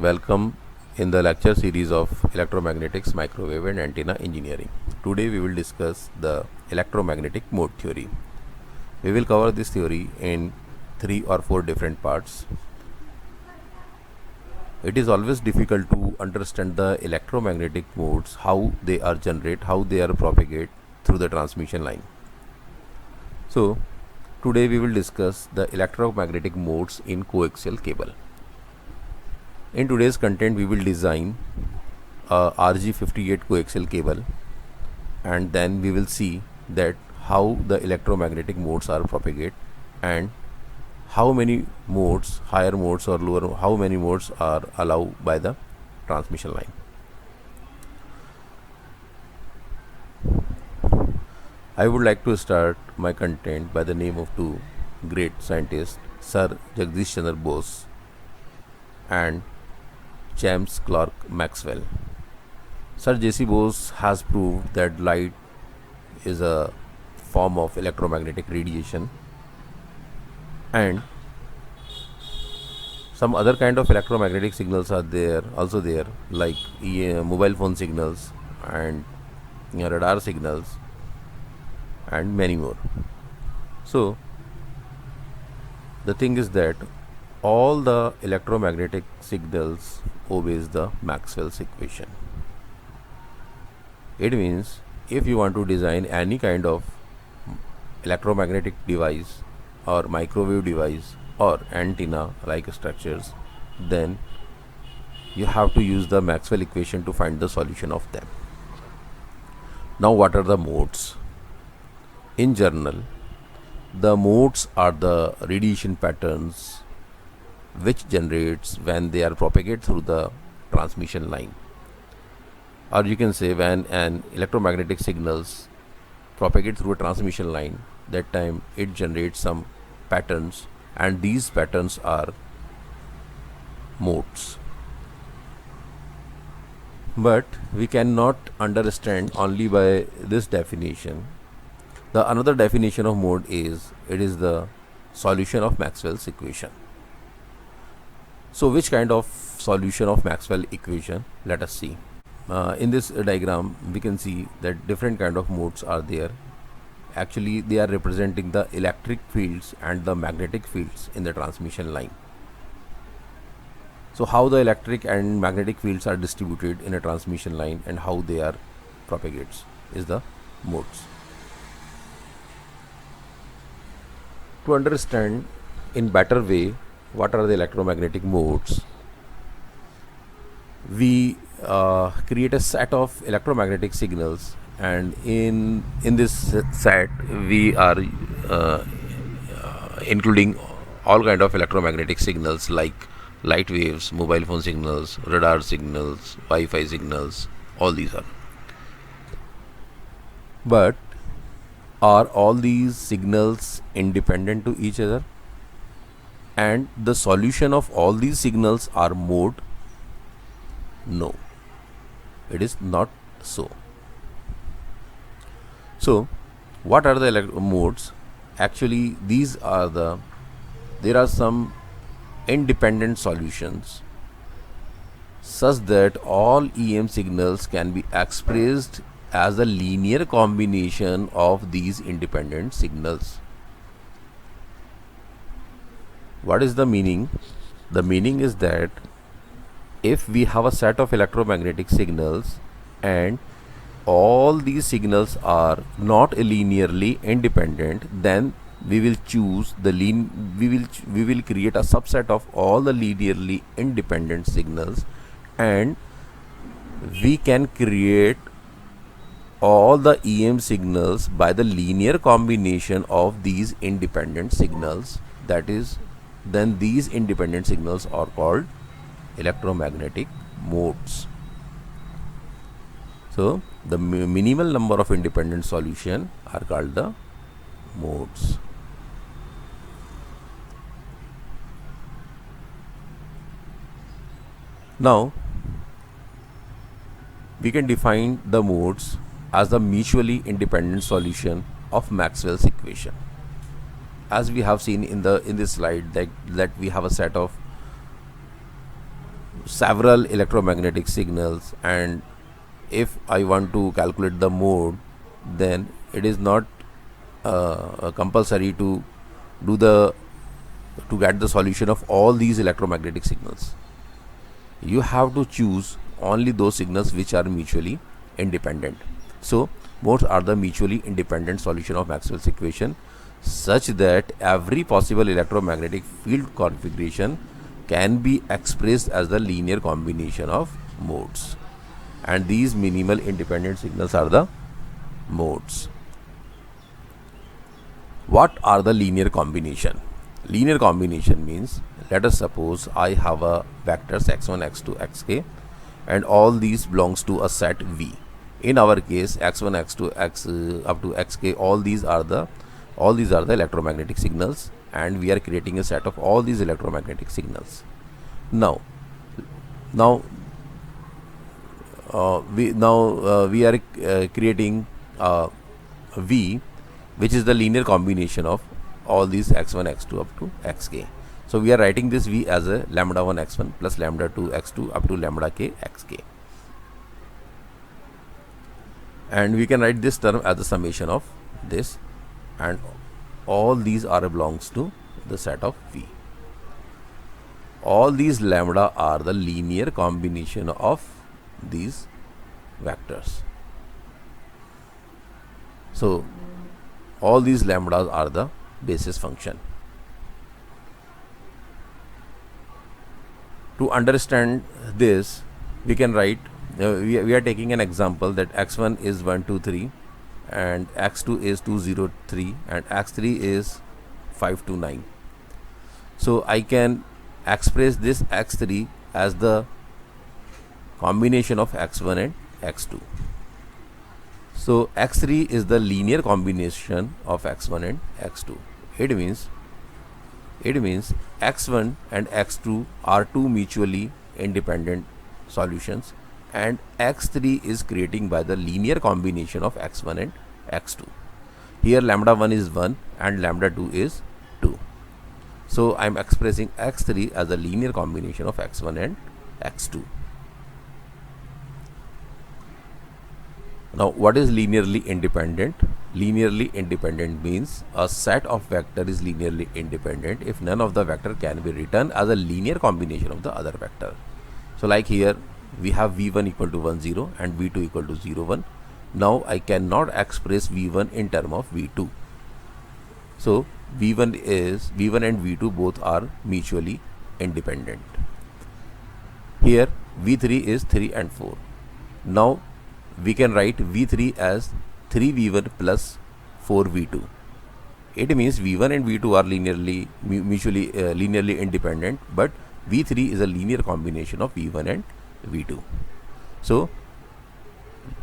Welcome in the lecture series of electromagnetics, microwave and antenna engineering. Today we will discuss the electromagnetic mode theory. We will cover this theory in 3 or 4 different parts. It is always difficult to understand the electromagnetic modes, how they are generated, how they are propagated through the transmission line. So today we will discuss the electromagnetic modes in coaxial cable. In today's content, we will design a RG58 coaxial cable, and then we will see that how the electromagnetic modes are propagated and how many modes, higher modes or lower, how many modes are allowed by the transmission line. I would like to start my content by the name of two great scientists, Sir Jagdish Chandra Bose and James Clerk Maxwell. Sir J.C. Bose has proved that light is a form of electromagnetic radiation, and some other kind of electromagnetic signals are also there, like mobile phone signals and radar signals and many more. So the thing is that all the electromagnetic signals obeys the Maxwell's equation. It means if you want to design any kind of electromagnetic device or microwave device or antenna like structures, then you have to use the Maxwell equation to find the solution of them. Now, what are the modes? In general, the modes are the radiation patterns which generates when they are propagated through the transmission line, or you can say when an electromagnetic signals propagate through a transmission line, that time it generates some patterns, and these patterns are modes. But we cannot understand only by this definition. The another definition of mode is it is the solution of Maxwell's equation. So which kind of solution of Maxwell equation? Let us see. In this diagram we can see that different kind of modes are there. Actually they are representing the electric fields and the magnetic fields in the transmission line. So how the electric and magnetic fields are distributed in a transmission line and how they are propagated is the modes. To understand in better way what are the electromagnetic modes, we create a set of electromagnetic signals, and in this set we are including all kind of electromagnetic signals like light waves, mobile phone signals, radar signals, Wi-Fi signals, all these are. But are all these signals independent to each other? And the solution of all these signals are mode? No, it is not so. So what are the modes? Actually there are some independent solutions such that all EM signals can be expressed as a linear combination of these independent signals. What is the meaning? The meaning is that if we have a set of electromagnetic signals and all these signals are not linearly independent, then we will choose the we will create a subset of all the linearly independent signals, and we can create all the EM signals by the linear combination of these independent signals. That is, then these independent signals are called electromagnetic modes. So the minimal number of independent solution are called the modes. Now we can define the modes as the mutually independent solution of Maxwell's equation. As we have seen in this slide that we have a set of several electromagnetic signals, and if I want to calculate the mode, then it is not compulsory to do the to get the solution of all these electromagnetic signals. You have to choose only those signals which are mutually independent. So modes are the mutually independent solution of Maxwell's equation, such that every possible electromagnetic field configuration can be expressed as the linear combination of modes, and these minimal independent signals are the modes. What are the linear combination? Linear combination means, let us suppose I have a vectors x1, x2, xk, and all these belongs to a set V. In our case, x1, x2, x up to xk, all these are the electromagnetic signals, and we are creating a set of all these electromagnetic signals. Now we are creating V, which is the linear combination of all these x1, x2 up to xk. So we are writing this V as a lambda 1 x1 plus lambda 2 x2 up to lambda k xk, and we can write this term as the summation of this, and all these are belongs to the set of V. All these lambda are the linear combination of these vectors. So all these lambdas are the basis function. To understand this, we can write, we are taking an example that x1 is 1 2 3, and x2 is 2 0 3, and x3 is 5 2 9. So I can express this x3 as the combination of x1 and x2. So x3 is the linear combination of x1 and x2. It means x1 and x2 are two mutually independent solutions, and x3 is creating by the linear combination of x1 and x2. Here lambda 1 is 1 and lambda 2 is 2. So I am expressing x3 as a linear combination of x1 and x2. Now what is linearly independent? Linearly independent means a set of vector is linearly independent if none of the vector can be written as a linear combination of the other vector. So like here we have v1 equal to 1 0 and v2 equal to 0 1. Now I cannot express v1 in term of v2. So v1 and v2 both are mutually independent. Here v3 is 3 and 4. Now we can write v3 as 3v1 plus 4v2. It means v1 and v2 are mutually linearly independent, but v3 is a linear combination of v1 and v2. So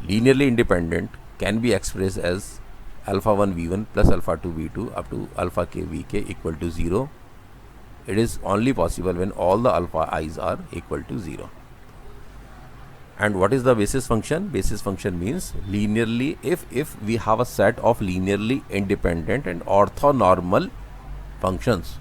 linearly independent can be expressed as alpha 1 v1 plus alpha 2 v2 up to alpha k vk equal to 0. It is only possible when all the alpha i's are equal to 0. And what is the basis function? Basis function means linearly, if we have a set of linearly independent and orthonormal functions,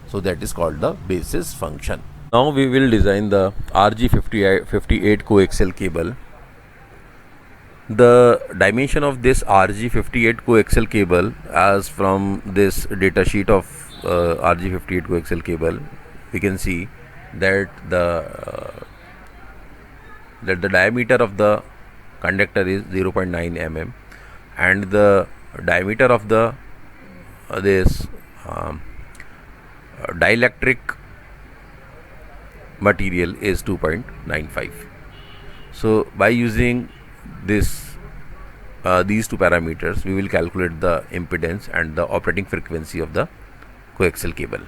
so that is called the basis function. Now we will design the RG58 coaxial cable. The dimension of this RG58 coaxial cable, as from this data sheet of RG58 coaxial cable, we can see that the diameter of the conductor is 0.9 mm, and the diameter of the dielectric material is 2.95. So by using these two parameters, we will calculate the impedance and the operating frequency of the coaxial cable.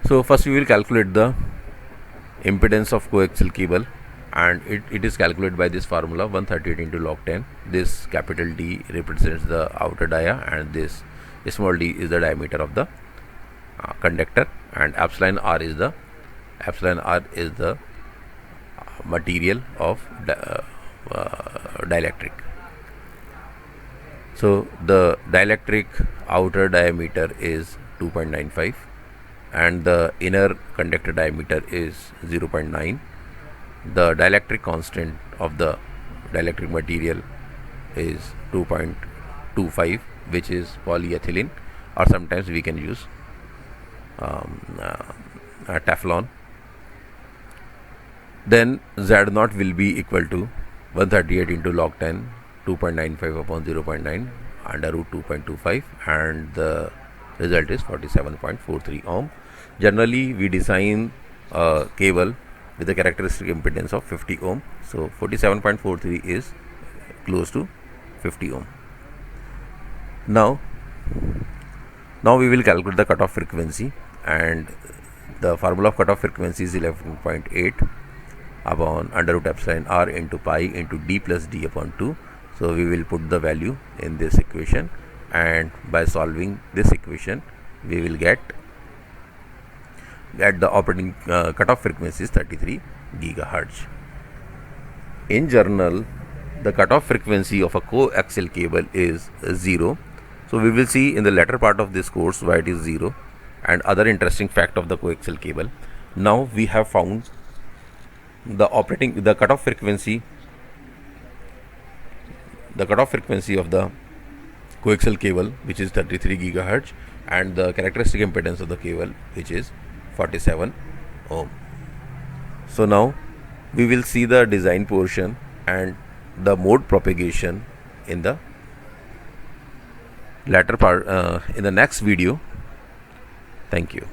So first we will calculate the impedance of coaxial cable, and it is calculated by this formula 138 into log 10. This capital D represents the outer dia, and this small d is the diameter of the conductor, and epsilon r is the material of dielectric. So the dielectric outer diameter is 2.95, and the inner conductor diameter is 0.9. The dielectric constant of the dielectric material is 2.25, which is polyethylene, or sometimes we can use Teflon. Then Z naught will be equal to 138 into log 10, 2.95 upon 0.9 under root 2.25, and the result is 47.43 ohm. Generally, we design a cable with a characteristic impedance of 50 ohm. So 47.43 is close to 50 ohm. Now we will calculate the cutoff frequency, and the formula of cutoff frequency is 11.8 upon under root epsilon r into pi into d plus d upon 2. So we will put the value in this equation, and by solving this equation we will get the operating cutoff frequency is 33 gigahertz. In general, the cutoff frequency of a coaxial cable is 0. So we will see in the latter part of this course why it is 0 and other interesting fact of the coaxial cable. Now we have found the cutoff frequency of the coaxial cable, which is 33 gigahertz, and the characteristic impedance of the cable, which is 47 ohm. So now we will see the design portion and the mode propagation in the latter part in the next video. Thank you.